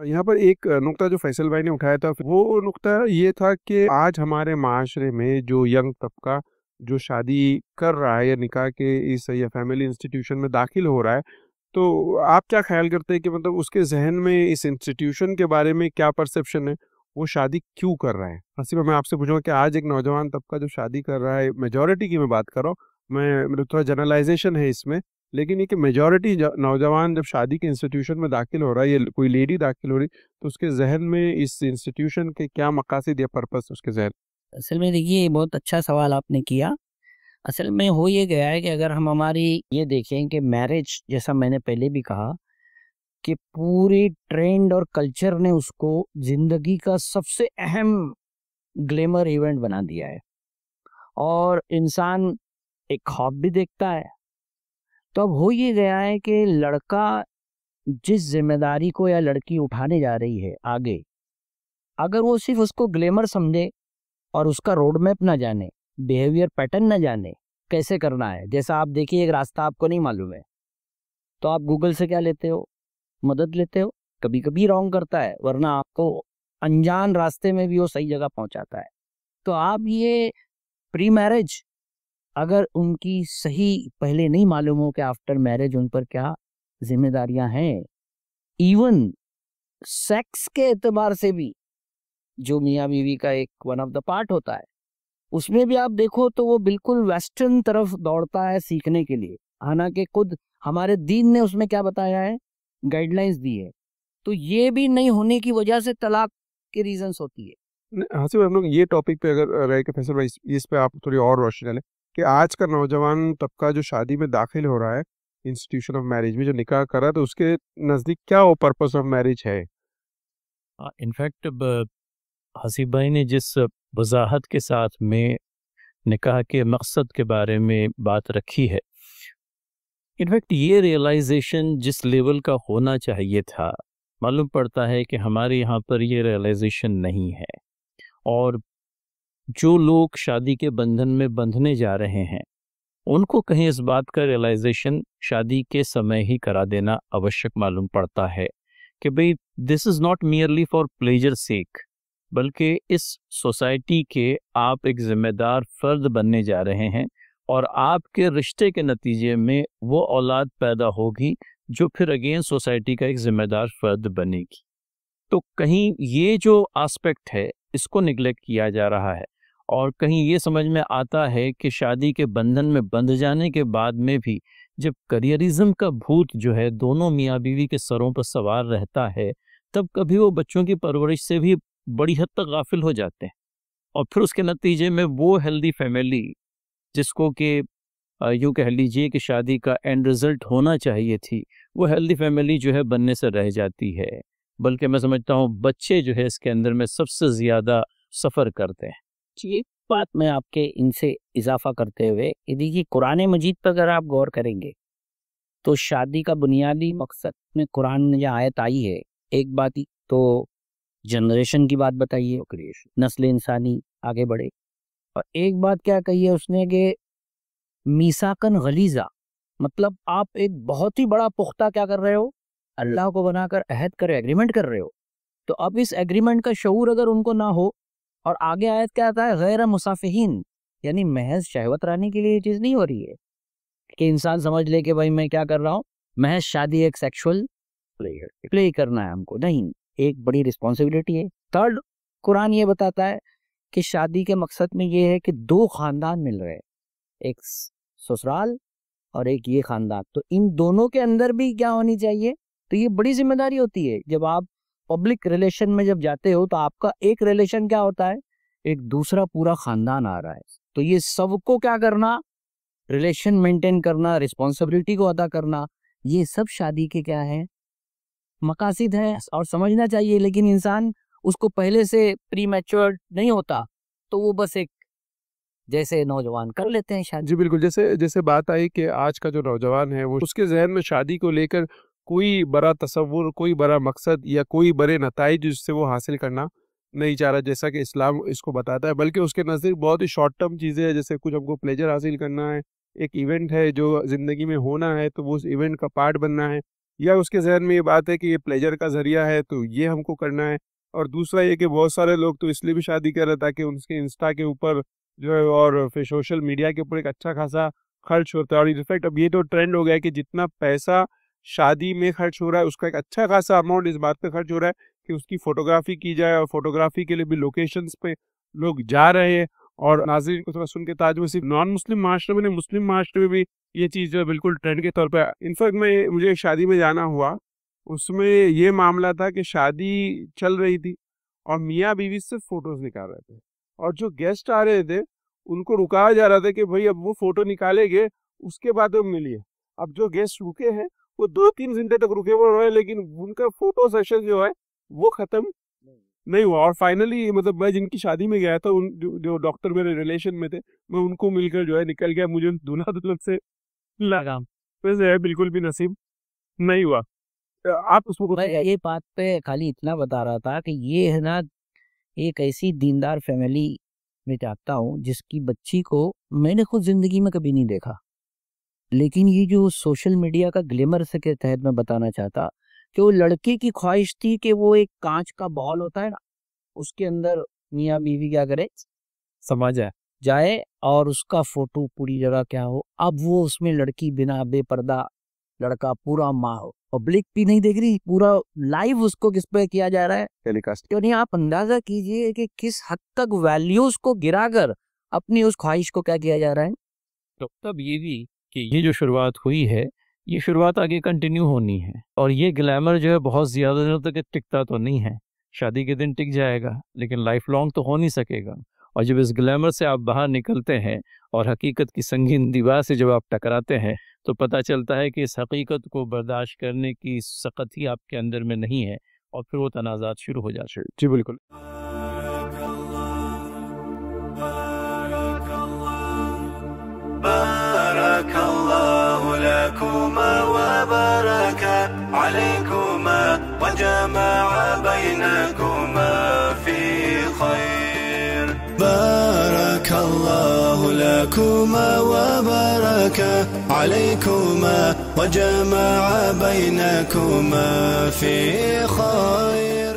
यहाँ पर एक नुक्ता जो फैसल भाई ने उठाया था, वो नुक्ता ये था कि आज हमारे माशरे में जो यंग तबका जो शादी कर रहा है या निकाह के इस या फैमिली इंस्टीट्यूशन में दाखिल हो रहा है, तो आप क्या ख्याल करते हैं कि मतलब उसके जहन में इस इंस्टीट्यूशन के बारे में क्या परसेप्शन है, वो शादी क्यों कर रहा है? हसीबा, मैं आपसे पूछूंगा कि आज एक नौजवान तबका जो शादी कर रहा है, मेजोरिटी की मैं बात कर रहा हूँ, मैं मतलब थोड़ा जनरलाइजेशन है इसमें, लेकिन ये कि मेजॉरिटी नौजवान जब शादी के इंस्टीट्यूशन में दाखिल हो रहा है, ये कोई लेडी दाखिल हो रही, तो उसके जहन में इस इंस्टीट्यूशन के क्या मकासद या पर्पस उसके जहन? असल में देखिए, ये बहुत अच्छा सवाल आपने किया। असल में हो ये गया है कि अगर हम हमारी ये देखें कि मैरिज, जैसा मैंने पहले भी कहा, कि पूरी ट्रेंड और कल्चर ने उसको जिंदगी का सबसे अहम ग्लैमर इवेंट बना दिया है और इंसान एक ख्वाब भी देखता है। तो अब हो ये गया है कि लड़का जिस जिम्मेदारी को या लड़की उठाने जा रही है आगे, अगर वो सिर्फ उसको ग्लैमर समझे और उसका रोड मैप ना जाने, बिहेवियर पैटर्न ना जाने, कैसे करना है, जैसा आप देखिए एक रास्ता आपको नहीं मालूम है तो आप गूगल से क्या लेते हो, मदद लेते हो। कभी कभी रॉन्ग करता है, वरना आपको अनजान रास्ते में भी वो सही जगह पहुंचाता है। तो आप ये प्री मैरिज, अगर उनकी सही पहले नहीं मालूम हो कि आफ्टर मैरिज उन पर क्या जिम्मेदारियां हैं, इवन सेक्स के एतबार से भी जो मियाँ बीवी का एक वन ऑफ द पार्ट होता है, उसमें भी आप देखो तो वो बिल्कुल वेस्टर्न तरफ दौड़ता है सीखने के लिए। हालांकि खुद हमारे दीन ने उसमें क्या बताया है, गाइडलाइंस दी है। तो ये भी नहीं होने की वजह से तलाक के रीजंस होती है। हाँ सिर्फ हम लोग ये टॉपिक पे अगर रहे कि फैसल भाई इस पे आप थोड़ी और रोशनी डालें कि आज का नौजवान तबका जो शादी में दाखिल हो रहा है, इंस्टीट्यूशन ऑफ मैरिज में जो निकाह कर रहा है, तो उसके नज़दीक क्या वो पर्पस ऑफ मैरिज है? इनफैक्ट हसीब भाई ने जिस वजाहत के साथ में निकाह के मकसद के बारे में बात रखी है, इनफैक्ट ये रियलाइजेशन जिस लेवल का होना चाहिए था, मालूम पड़ता है कि हमारे यहाँ पर ये रियलाइजेशन नहीं है। और जो लोग शादी के बंधन में बंधने जा रहे हैं, उनको कहीं इस बात का रियलाइजेशन शादी के समय ही करा देना आवश्यक मालूम पड़ता है कि भाई this is not merely for pleasure sake, बल्कि इस सोसाइटी के आप एक जिम्मेदार फर्द बनने जा रहे हैं और आपके रिश्ते के नतीजे में वो औलाद पैदा होगी जो फिर अगेन सोसाइटी का एक जिम्मेदार फर्द बनेगी। तो कहीं ये जो एस्पेक्ट है इसको निगलेक्ट किया जा रहा है और कहीं ये समझ में आता है कि शादी के बंधन में बंध जाने के बाद में भी जब करियरिज्म का भूत जो है दोनों मियाँ बीवी के सरों पर सवार रहता है, तब कभी वो बच्चों की परवरिश से भी बड़ी हद तक गाफिल हो जाते हैं और फिर उसके नतीजे में वो हेल्दी फैमिली जिसको कि यूँ कह लीजिए कि शादी का एंड रिजल्ट होना चाहिए थी, वो हेल्दी फैमिली जो है बनने से रह जाती है। बल्कि मैं समझता हूँ बच्चे जो है इसके अंदर में सबसे ज़्यादा सफ़र करते हैं। ये बात मैं आपके इनसे इजाफा करते हुए, यदि कि कुरान मजीद पर अगर आप गौर करेंगे तो शादी का बुनियादी मकसद में कुरान में जो आयत आई है, एक बात ही तो जनरेशन की बात बताई है, नस्ल इंसानी आगे बढ़े, और एक बात क्या कही है उसने कि मीसाकन गलीजा, मतलब आप एक बहुत ही बड़ा पुख्ता क्या कर रहे हो, अल्लाह को बनाकर अहद कर एग्रीमेंट कर रहे हो। तो अब इस एग्रीमेंट का शऊर अगर उनको ना हो, और आगे आयत क्या आता है, गैर मुसाफिहीन, यानी महज शहवत रानी के लिए ये चीज़ नहीं हो रही है कि इंसान समझ ले कि भाई मैं क्या कर रहा हूँ, महज शादी एक सेक्सुअल प्ले करना है हमको, नहीं, एक बड़ी रिस्पॉन्सिबिलिटी है। थर्ड, कुरान ये बताता है कि शादी के मकसद में ये है कि दो खानदान मिल रहे हैं, एक ससुराल और एक ये खानदान, तो इन दोनों के अंदर भी क्या होनी चाहिए। तो ये बड़ी जिम्मेदारी होती है। जब आप पब्लिक रिलेशन में जब जाते हो तो आपका एक रिलेशन क्या होता है, एक दूसरा पूरा खानदान आ रहा है, तो ये सबको क्या करना, रिलेशन मेंटेन करना, रिस्पॉन्सिबिलिटी को अदा करना, ये सब शादी के क्या है, मकासिद है और समझना चाहिए। लेकिन इंसान उसको पहले से प्री मैच्योर्ड नहीं होता, तो वो बस एक जैसे नौजवान कर लेते हैं शादी। जी बिल्कुल, जैसे जैसे बात आई कि आज का जो नौजवान है वो उसके जहन में शादी को लेकर कोई बड़ा तसव्वुर, कोई बड़ा मकसद या कोई बड़े नताइज जिससे वो हासिल करना नहीं चाह रहा, जैसा कि इस्लाम इसको बताता है, बल्कि उसके नज़दीक बहुत ही शॉर्ट टर्म चीज़ें हैं, जैसे कुछ हमको प्लेजर हासिल करना है, एक इवेंट है जो ज़िंदगी में होना है तो वो उस इवेंट का पार्ट बनना है, या उसके जहन में ये बात है कि ये प्लेजर का जरिया है तो ये हमको करना है। और दूसरा ये कि बहुत सारे लोग तो इसलिए भी शादी कर रहे ताकि उनके इंस्टा के ऊपर जो है और फिर सोशल मीडिया के ऊपर एक अच्छा खासा खर्च होता है। और इनफैक्ट अब ये तो ट्रेंड हो गया है कि जितना पैसा शादी में खर्च हो रहा है उसका एक अच्छा खासा अमाउंट इस बात पे खर्च हो रहा है कि उसकी फोटोग्राफी की जाए, और फोटोग्राफी के लिए भी लोकेशंस पे लोग जा रहे हैं। और नाज़रीन को थोड़ा सुन के ताजुब, सिर्फ नॉन मुस्लिम माशरे में नहीं, मुस्लिम माशरे में भी ये चीज़ जो है बिल्कुल ट्रेंड के तौर पर। इनफैक्ट मुझे एक शादी में जाना हुआ, उसमें ये मामला था कि शादी चल रही थी और मियाँ बीवी सिर्फ फोटोज निकाल रहे थे, और जो गेस्ट आ रहे थे उनको रुकाया जा रहा था कि भाई अब वो फोटो निकालेंगे उसके बाद वो मिलिए। अब जो गेस्ट रुके हैं वो 2-3 घंटे तक रुके हुए रहे, लेकिन उनका फोटो सेशन जो है वो खत्म नहीं हुआ। और फाइनली मतलब मैं जिनकी शादी में गया था, उन जो डॉक्टर मेरे रिलेशन में थे, मैं उनको मिलकर जो है निकल गया। मुझे दूल्हा दुल्हन से लगा वैसे है बिल्कुल भी नसीब नहीं हुआ। आप उसको मैं ये बात पे खाली इतना बता रहा था कि ये है ना, एक ऐसी दीनदार फैमिली में चाहता हूँ जिसकी बच्ची को मैंने खुद जिंदगी में कभी नहीं देखा, लेकिन ये जो सोशल मीडिया का ग्लैमर से के तहत मैं बताना चाहता कि वो लड़के की ख्वाहिश थी कि वो एक कांच का बॉल होता है ना, उसके अंदर मियाँ बीवी क्या करे, समझ जाए और उसका फोटो पूरी जगह क्या हो। अब वो उसमें लड़की बिना बेपर्दा, लड़का पूरा माँ हो, पब्लिक भी नहीं देख रही, पूरा लाइव उसको किस पे किया जा रहा है, टेलीकास्ट। क्यों नहीं, आप अंदाजा कीजिए कि किस हद तक वैल्यूज को गिराकर अपनी उस ख्वाहिश को क्या किया जा रहा है। तो तब ये भी कि ये जो शुरुआत हुई है, ये शुरुआत आगे कंटिन्यू होनी है, और ये ग्लैमर जो है बहुत ज़्यादा दिनों तक टिकता तो नहीं है। शादी के दिन टिक जाएगा लेकिन लाइफ लॉन्ग तो हो नहीं सकेगा। और जब इस ग्लैमर से आप बाहर निकलते हैं और हकीकत की संगीन दीवार से जब आप टकराते हैं तो पता चलता है कि इस हकीकत को बर्दाश्त करने की सख्त ही आपके अंदर में नहीं है, और फिर वो तनाज़ात शुरू हो जाते हैं। जी बिल्कुल। बारकल्लाहु लकुमा व बारका अलैकुमा व जमाअ बैनकुमा फी खैर। बारकल्लाहु लकुमा व बारका अलैकुमा व जमाअ बैनकुमा फी खैर।